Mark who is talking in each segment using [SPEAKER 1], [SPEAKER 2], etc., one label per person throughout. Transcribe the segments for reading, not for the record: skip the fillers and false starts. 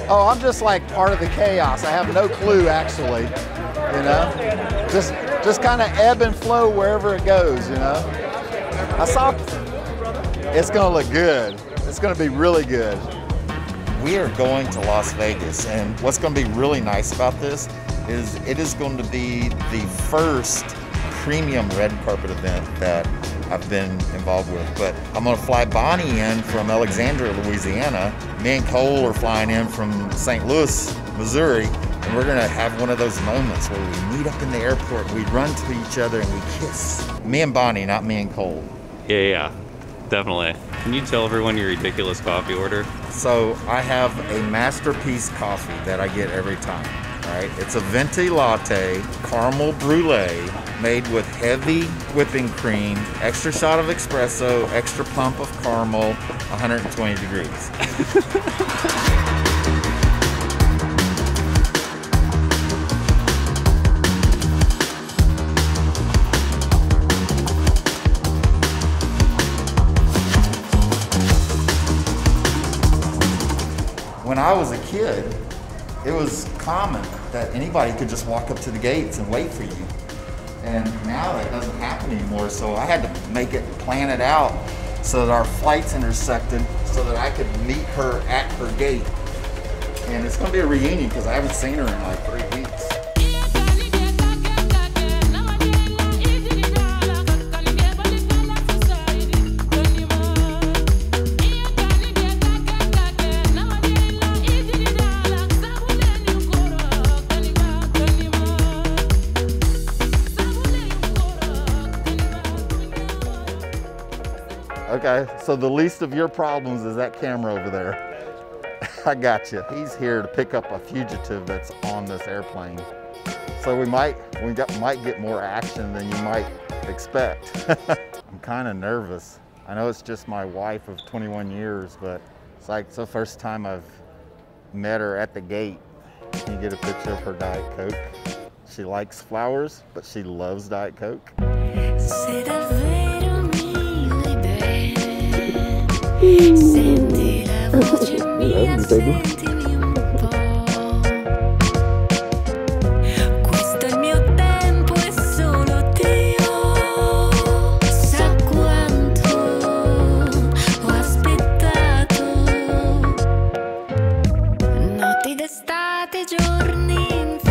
[SPEAKER 1] Oh, I'm just like part of the chaos. I have no clue, actually, you know? Just kind of ebb and flow wherever it goes, you know? I saw, it's gonna look good. It's gonna be really good. We are going to Las Vegas, and what's gonna be really nice about this is it is going to be the first premium red carpet event that I've been involved with. But I'm gonna fly Bonnie in from Alexandria, Louisiana. Me and Cole are flying in from St. Louis, Missouri, and we're gonna have one of those moments where we meet up in the airport, we run to each other and we kiss. Me and Bonnie, not me and Cole.
[SPEAKER 2] Yeah, definitely. Can you tell everyone your ridiculous coffee order?
[SPEAKER 1] So I have a masterpiece coffee that I get every time. Right? It's a venti latte, caramel brulee, made with heavy whipping cream, extra shot of espresso, extra pump of caramel, 120 degrees. When I was a kid, it was common that anybody could just walk up to the gates and wait for you. And now that doesn't happen anymore, so I had to plan it out so that our flights intersected so that I could meet her at her gate. And it's gonna be a reunion because I haven't seen her in like 3 weeks. Okay, so the least of your problems is that camera over there. I got you. He's here to pick up a fugitive that's on this airplane. So we might get more action than you might expect. I'm kind of nervous. I know it's just my wife of 21 years, but it's like it's the first time I've met her at the gate. Can you get a picture of her Diet Coke? She likes flowers, but she loves Diet Coke.
[SPEAKER 3] Senti la voce mia, sentimi un po'. Questo è il mio tempo e solo Dio sa quanto ho aspettato. Notti d'estate, giorni infiniti.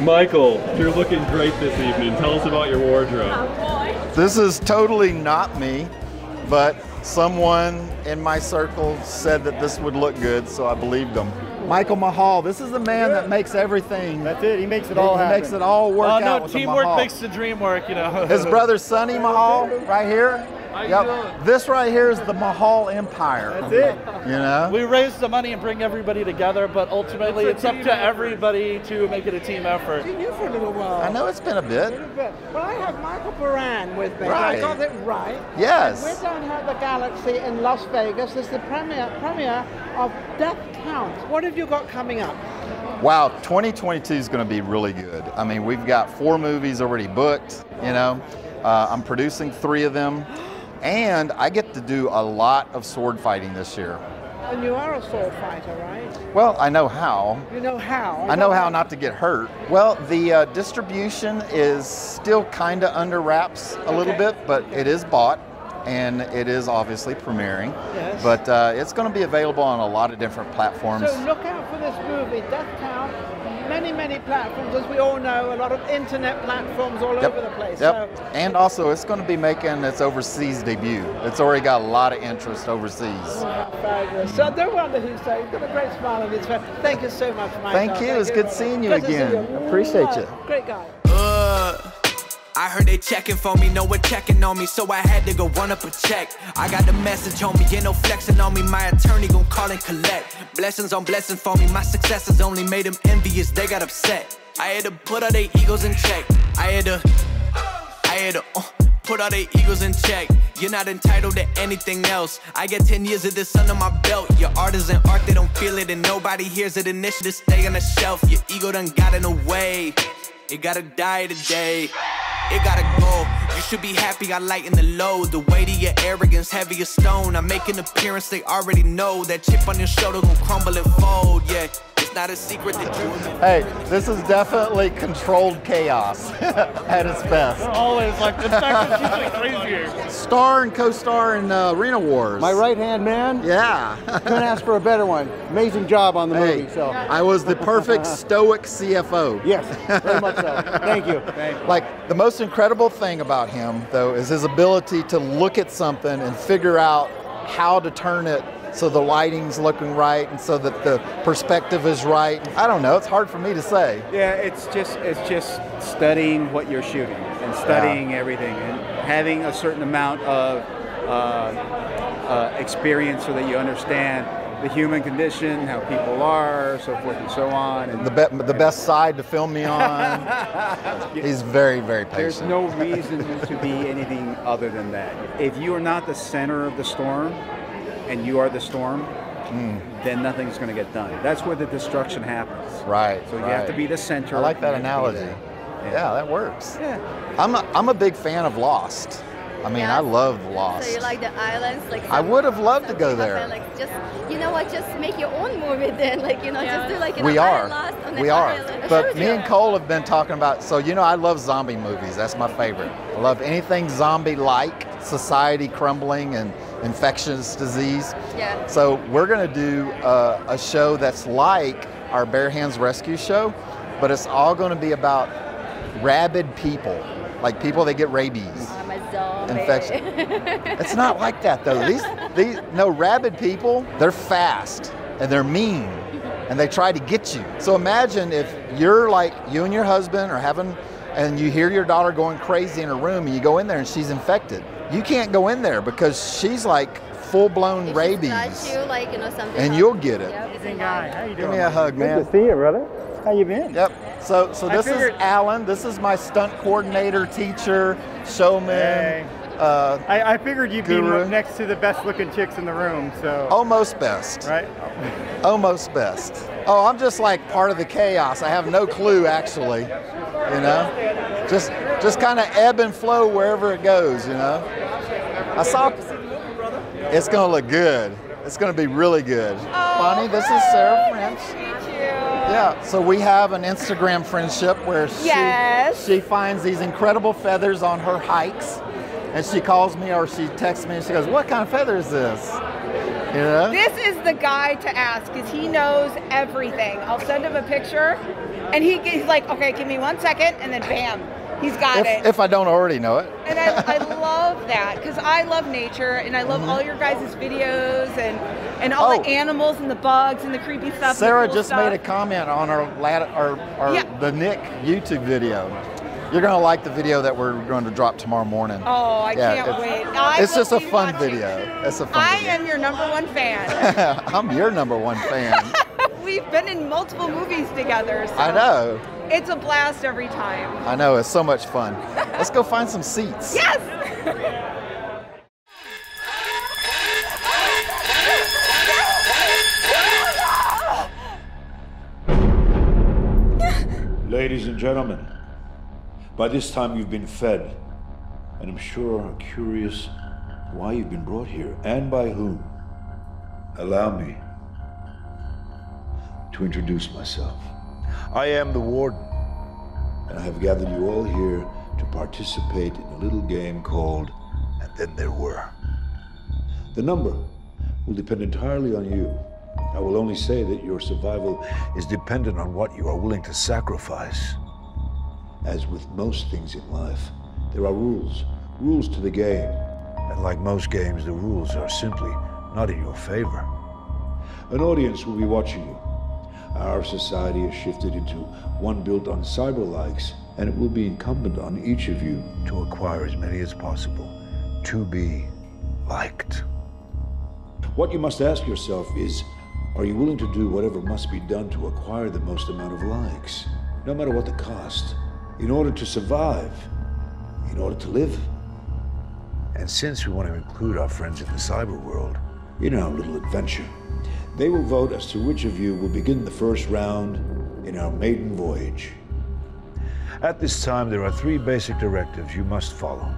[SPEAKER 4] Michael, you're looking great this evening. Tell us about your wardrobe.
[SPEAKER 1] This is totally not me, but someone in my circle said that this would look good, so I believed them. Michael MAHAL, this is the man that makes everything.
[SPEAKER 5] That's it, he makes it all happen.
[SPEAKER 1] He makes it all work out.
[SPEAKER 5] No,
[SPEAKER 1] with
[SPEAKER 5] teamwork
[SPEAKER 1] the
[SPEAKER 5] makes the dream work, you know.
[SPEAKER 1] His brother Sonny MAHAL, right here. Yep. This right here is the MAHAL Empire.
[SPEAKER 5] That's it.
[SPEAKER 1] You know?
[SPEAKER 5] We raise the money and bring everybody together, but ultimately it's up to everybody to make it a team effort.
[SPEAKER 6] Seen you for a little while.
[SPEAKER 1] I know it's been a bit.
[SPEAKER 6] Well, I have Michael Beran with me.
[SPEAKER 1] Right.
[SPEAKER 6] I got it right.
[SPEAKER 1] Yes.
[SPEAKER 6] And we're down here at the Galaxy in Las Vegas. It's the premiere of Death Count. What have you got coming up?
[SPEAKER 1] Wow, 2022 is going to be really good. I mean, we've got 4 movies already booked, you know. I'm producing 3 of them. And I get to do a lot of sword fighting this year.
[SPEAKER 6] And you are a sword fighter, right?
[SPEAKER 1] Well, I know how.
[SPEAKER 6] You know how?
[SPEAKER 1] I know how not to get hurt. Well, the distribution is still kind of under wraps a little bit, but it is bought and it is obviously premiering.
[SPEAKER 6] Yes.
[SPEAKER 1] But it's going to be available on a lot of different platforms.
[SPEAKER 6] So look out for this movie, Death Count, many, many platforms, as we all know, a lot of internet platforms all over the place.
[SPEAKER 1] Yep.
[SPEAKER 6] So,
[SPEAKER 1] And also, it's going to be making its overseas debut. It's already got a lot of interest overseas.
[SPEAKER 6] fabulous. So don't wonder who's saying. He's got a great smile on his face. Thank you so much, Mike.
[SPEAKER 1] Thank you. It's good seeing you
[SPEAKER 6] Good to see
[SPEAKER 1] again.
[SPEAKER 6] you.
[SPEAKER 1] Appreciate you.
[SPEAKER 6] Great guy.
[SPEAKER 7] I heard they checking for me, no one checking on me, so I had to go run up a check. I got the message on me, ain't no flexing on me, my attorney gon' call and collect. Blessings on blessings for me, my successes only made them envious, they got upset. I had to put all their egos in check. I had to put all their egos in check. You're not entitled to anything else. I get 10 years of this under my belt. Your art is an art, they don't feel it, and nobody hears it. Initiative stay on the shelf. Your ego done got in the way. It gotta die today. It gotta go. You should be happy I lighten the load. The weight of your arrogance, heavy as stone. I make an appearance, they already know. That chip on your shoulder gon' crumble and fold, yeah. It's not a secret that you...
[SPEAKER 1] Hey, this is definitely controlled chaos at its best.
[SPEAKER 5] Always like the fact is usually crazier.
[SPEAKER 1] Star and co-star in Arena Wars.
[SPEAKER 8] My right-hand man.
[SPEAKER 1] Yeah.
[SPEAKER 8] Couldn't ask for a better one. Amazing job on the
[SPEAKER 1] Hey,
[SPEAKER 8] movie. So
[SPEAKER 1] I was the perfect stoic CFO.
[SPEAKER 8] yes, very much so. Thank you.
[SPEAKER 1] Like, the most incredible thing about him, though, is his ability to look at something and figure out how to turn it so the lighting's looking right and so that the perspective is right. I don't know, it's hard for me to say.
[SPEAKER 9] Yeah, it's just studying what you're shooting and studying everything and having a certain amount of experience so that you understand the human condition, how people are, so forth and so on. And
[SPEAKER 1] The best side to film me on. He's very, very patient.
[SPEAKER 9] there's no reason to be anything other than that. If you are not the center of the storm, and you are the storm, then nothing's going to get done. That's where the destruction happens.
[SPEAKER 1] Right.
[SPEAKER 9] So you have to be the center.
[SPEAKER 1] I like that
[SPEAKER 9] You have to be
[SPEAKER 1] analogy.
[SPEAKER 9] there.
[SPEAKER 1] Yeah, that works.
[SPEAKER 9] Yeah.
[SPEAKER 1] I'm a big fan of Lost. I mean, I love Lost.
[SPEAKER 3] So you like the islands? Like
[SPEAKER 1] I would have loved to go there.
[SPEAKER 3] Like just, you know what? Just make your own movie then. Like just do like
[SPEAKER 1] We are.
[SPEAKER 3] Lost on
[SPEAKER 1] We
[SPEAKER 3] the
[SPEAKER 1] are.
[SPEAKER 3] island.
[SPEAKER 1] But me and Cole have been talking about, so I love zombie movies. That's my favorite. I love anything zombie-like, society crumbling and infectious disease.
[SPEAKER 3] Yeah.
[SPEAKER 1] So we're going to do a show that's like our Bare Hands Rescue show, but it's all going to be about rabid people, like people that get rabies.
[SPEAKER 3] I'm a zombie.
[SPEAKER 1] Infection. It's not like that though. These rabid people, they're fast and they're mean and they try to get you. So imagine if you're like, you and your husband are having, and you hear your daughter going crazy in her room and you go in there and she's infected. You can't go in there because she's like full-blown rabies.
[SPEAKER 3] You, like, something
[SPEAKER 1] and you'll get it.
[SPEAKER 3] Yep.
[SPEAKER 9] Amazing guy. How you doing?
[SPEAKER 1] Give me a hug, man.
[SPEAKER 8] Good to see you, brother. How you been?
[SPEAKER 1] Yep. So this is Alan. This is my stunt coordinator, teacher, showman.
[SPEAKER 9] Hey. I figured you'd
[SPEAKER 1] Guru.
[SPEAKER 9] be next to the best looking chicks in the room, so.
[SPEAKER 1] Almost best.
[SPEAKER 9] Right?
[SPEAKER 1] Almost best. Oh, I'm just like part of the chaos. I have no clue, actually. Just kind of ebb and flow wherever it goes. I saw. It's gonna look good. It's gonna be really good. Bonnie, this is Sarah French. Yeah, so we have an Instagram friendship where she finds these incredible feathers on her hikes, and she calls me or she texts me and she goes, "What kind of feather is this?"
[SPEAKER 10] This is the guy to ask because he knows everything. I'll send him a picture, and he's like, "Okay, give me 1 second," and then bam, he's got it.
[SPEAKER 1] If I don't already know it.
[SPEAKER 10] And I love that because I love nature and I love all your guys' videos and all the animals and the bugs and the creepy stuff.
[SPEAKER 1] Sarah
[SPEAKER 10] and the cool
[SPEAKER 1] just
[SPEAKER 10] stuff.
[SPEAKER 1] made a comment on the Nick YouTube video. You're gonna like the video that we're going to drop tomorrow morning.
[SPEAKER 10] Oh, I can't wait.
[SPEAKER 1] It's just a fun video. It's a fun video.
[SPEAKER 10] I am your #1 fan.
[SPEAKER 1] I'm your #1 fan.
[SPEAKER 10] We've been in multiple movies together. So
[SPEAKER 1] I know.
[SPEAKER 10] It's a blast every time.
[SPEAKER 1] I know, it's so much fun. Let's go find some seats.
[SPEAKER 10] Yes!
[SPEAKER 11] Ladies and gentlemen, by this time you've been fed, and I'm sure are curious why you've been brought here and by whom. Allow me to introduce myself. I am the warden, and I have gathered you all here to participate in a little game called And Then There Were. The number will depend entirely on you. I will only say that your survival is dependent on what you are willing to sacrifice. As with most things in life, there are rules to the game. And like most games, the rules are simply not in your favor. An audience will be watching you. Our society has shifted into one built on cyber-likes, and it will be incumbent on each of you to acquire as many as possible to be liked. What you must ask yourself is, are you willing to do whatever must be done to acquire the most amount of likes, no matter what the cost, in order to survive, in order to live? And since we want to include our friends in the cyber world in our little adventure, they will vote as to which of you will begin the first round in our maiden voyage. At this time, there are 3 basic directives you must follow.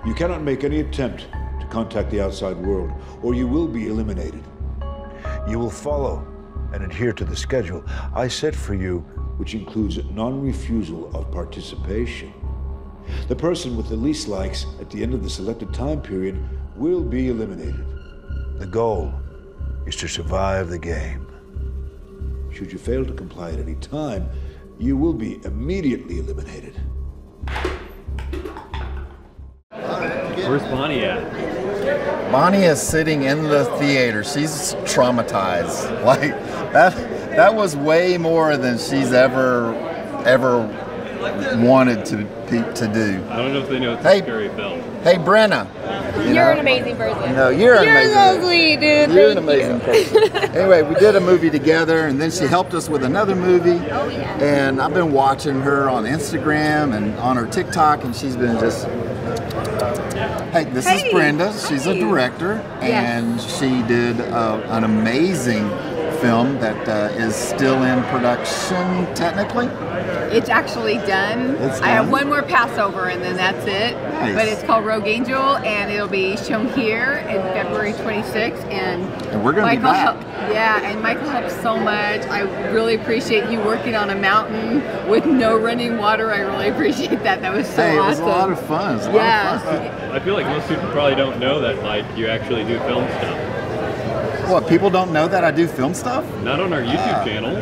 [SPEAKER 11] You cannot make any attempt to contact the outside world, or you will be eliminated. You will follow and adhere to the schedule I set for you, which includes non-refusal of participation. The person with the least likes at the end of the selected time period will be eliminated. The goal is to survive the game. Should you fail to comply at any time, you will be immediately eliminated.
[SPEAKER 4] Where's Bonnie at?
[SPEAKER 1] Bonnie is sitting in the theater. She's traumatized. Like that was way more than she's ever wanted to do.
[SPEAKER 4] I don't know if they know it's a scary film.
[SPEAKER 1] Hey, Brenna.
[SPEAKER 12] You're an amazing person.
[SPEAKER 1] No, you're amazing.
[SPEAKER 12] so sweet, dude.
[SPEAKER 1] You're an amazing person. Anyway, we did a movie together, and then she helped us with another movie.
[SPEAKER 12] Oh, yeah.
[SPEAKER 1] And I've been watching her on Instagram and on her TikTok, and she's been just... Hey, this is Brenda. She's a director, and she did an amazing film that is still in production, technically.
[SPEAKER 13] It's actually done. I have one more Passover and then that's it. Nice. But it's called Rogue Angel and it'll be shown here in February 26th. And
[SPEAKER 1] we're going to be back.
[SPEAKER 13] And Michael helped so much. I really appreciate you working on a mountain with no running water. I really appreciate that. That was so awesome.
[SPEAKER 1] It was a lot of fun. It was a lot of fun.
[SPEAKER 4] I feel like most people probably don't know that, like, you actually do film stuff.
[SPEAKER 1] What, people don't know that I do film stuff?
[SPEAKER 4] Not on our YouTube channel.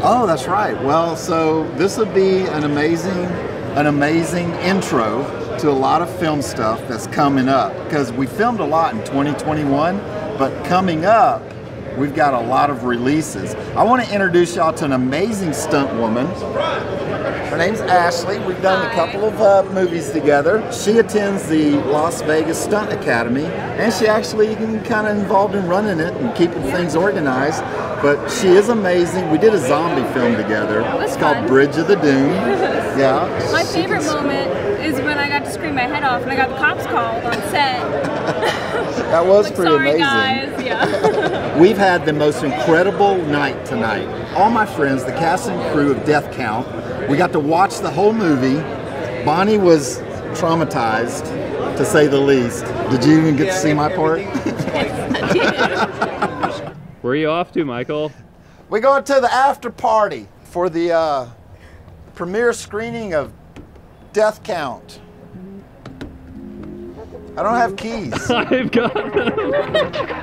[SPEAKER 1] Oh, that's right. Well, so this would be an amazing intro to a lot of film stuff that's coming up, because we filmed a lot in 2021, but coming up, we've got a lot of releases. I want to introduce y'all to an amazing stunt woman. Her name's Ashley. We've done a couple of movies together. She attends the Las Vegas Stunt Academy, and she actually kind of involved in running it and keeping things organized. But she is amazing. We did a zombie film together. It's called Bridge of the Doom. Yeah.
[SPEAKER 12] My favorite moment is when I got to scream my head off and I got the cops called on set.
[SPEAKER 1] That was
[SPEAKER 12] like,
[SPEAKER 1] pretty
[SPEAKER 12] sorry,
[SPEAKER 1] amazing.
[SPEAKER 12] Guys. Yeah.
[SPEAKER 1] We've had the most incredible night tonight. All my friends, the cast and crew of Death Count, we got to watch the whole movie. Bonnie was traumatized, to say the least. Did you even get to see my part?
[SPEAKER 4] Where are you off to, Michael?
[SPEAKER 1] We're going to the after party for the premiere screening of Death Count. I don't have keys.
[SPEAKER 4] I've got them.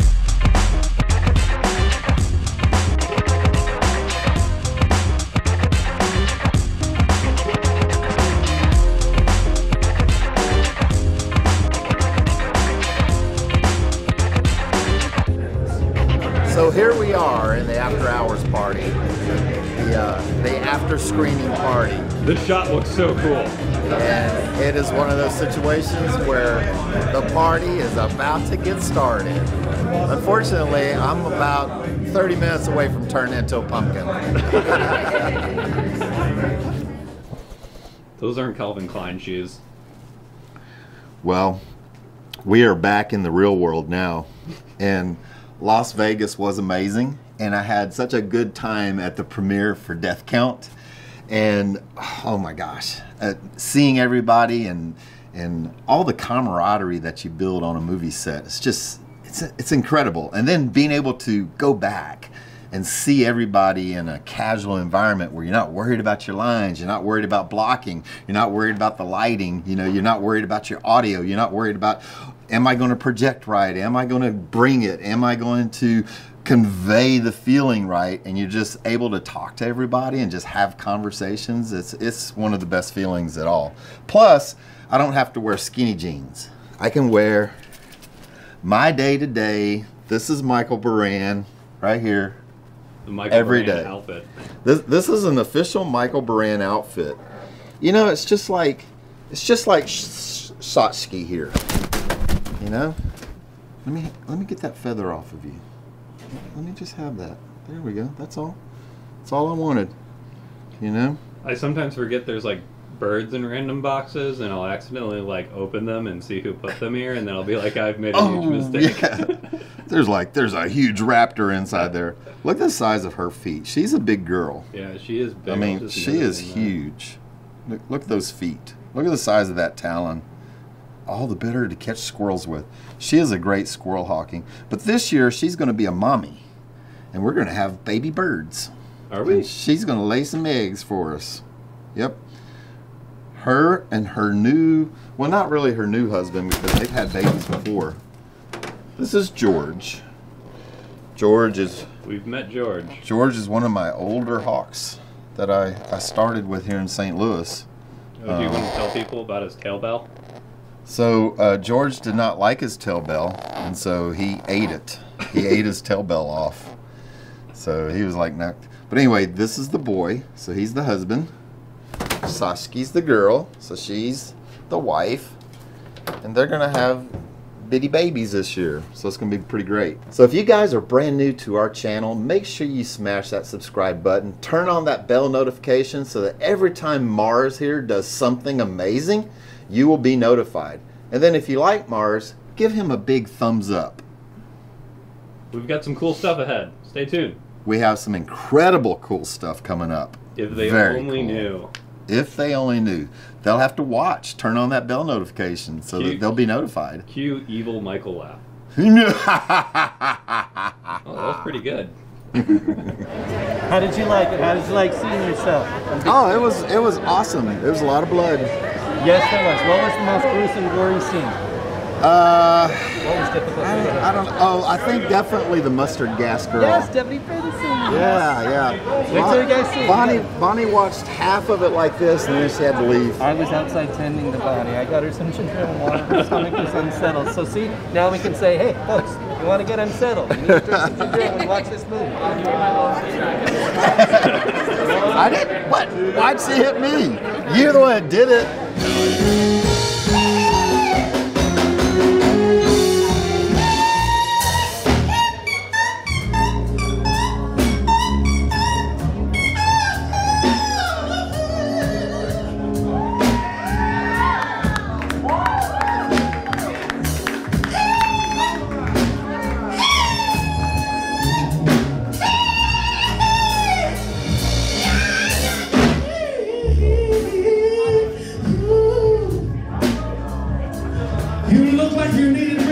[SPEAKER 1] So here we are in the after hours party, the after screening party.
[SPEAKER 4] This shot looks so cool.
[SPEAKER 1] And it is one of those situations where the party is about to get started. Unfortunately, I'm about 30 minutes away from turning into a pumpkin.
[SPEAKER 2] Those aren't Calvin Klein shoes.
[SPEAKER 1] Well, we are back in the real world now, and Las Vegas was amazing, and I had such a good time at the premiere for Death Count, and oh my gosh, seeing everybody and all the camaraderie that you build on a movie set, it's incredible. And then being able to go back and see everybody in a casual environment where you're not worried about your lines, you're not worried about blocking, you're not worried about the lighting, you know, you're not worried about your audio, you're not worried about, am I going to project right? Am I going to bring it? Am I going to convey the feeling right? And you're just able to talk to everybody and just have conversations. It's one of the best feelings at all. Plus, I don't have to wear skinny jeans. I can wear my day-to-day, this is Michael Beran right here,
[SPEAKER 2] the Michael
[SPEAKER 1] every
[SPEAKER 2] Beran
[SPEAKER 1] day.
[SPEAKER 2] Outfit.
[SPEAKER 1] This is an official Michael Beran outfit. You know, it's just like Shotski here. You know, let me get that feather off of you. Let me just have that. There we go. That's all. That's all I wanted. You know.
[SPEAKER 2] I sometimes forget there's like birds in random boxes, and I'll accidentally like open them and see who put them here, and then I'll be like, I've made a huge mistake.
[SPEAKER 1] Yeah. There's a huge raptor inside there. Look at the size of her feet. She's a big girl.
[SPEAKER 2] Yeah, she is big.
[SPEAKER 1] I mean, she is huge. Look at those feet. Look at the size of that talon. All the better to catch squirrels with. She is a great squirrel hawking. But this year, she's going to be a mommy. And we're going to have baby birds.
[SPEAKER 2] Are we?
[SPEAKER 1] And she's going to lay some eggs for us. Yep. Her and her new, well, not really her new husband, because they've had babies before. This is George.
[SPEAKER 2] We've met George.
[SPEAKER 1] George is one of my older hawks that I started with here in St. Louis.
[SPEAKER 2] Oh, do you want to tell people about his tail bell?
[SPEAKER 1] So George did not like his tail bell, and so he ate it. He ate his tail bell off. So he was like, no. But anyway, this is the boy. So he's the husband. Sashki's the girl. So she's the wife. And they're going to have bitty babies this year. So it's going to be pretty great. So if you guys are brand new to our channel, make sure you smash that subscribe button. Turn on that bell notification so that every time Mars here does something amazing, you will be notified. And then if you like Mars, give him a big thumbs up.
[SPEAKER 2] We've got some cool stuff ahead. Stay tuned.
[SPEAKER 1] We have some incredible cool stuff coming up.
[SPEAKER 2] If they
[SPEAKER 1] Very
[SPEAKER 2] only
[SPEAKER 1] cool.
[SPEAKER 2] knew.
[SPEAKER 1] If they only knew. They'll have to watch. Turn on that bell notification so that they'll be notified.
[SPEAKER 2] Cue evil Michael laugh. Oh, that was pretty good.
[SPEAKER 8] How did you like it? How did you like seeing yourself?
[SPEAKER 1] Oh, it was awesome. There was a lot of blood.
[SPEAKER 8] Yes, there was. What was the most gruesome, gory scene? What was difficult?
[SPEAKER 1] I don't. Oh, I think definitely the mustard gas girl.
[SPEAKER 8] Yes, Debbie Fenton.
[SPEAKER 1] Yeah.
[SPEAKER 8] Wait till you guys see.
[SPEAKER 1] Bonnie watched half of it like this, and then she had to leave.
[SPEAKER 8] I was outside tending to Bonnie. I got her some ginger and water. Her stomach was unsettled. So see, now we can say, hey, folks, you want to get unsettled? You need to drink some ginger ale and watch this movie.
[SPEAKER 1] I didn't. What? Why'd she hit me? You're the one that did it.
[SPEAKER 14] You look like you needed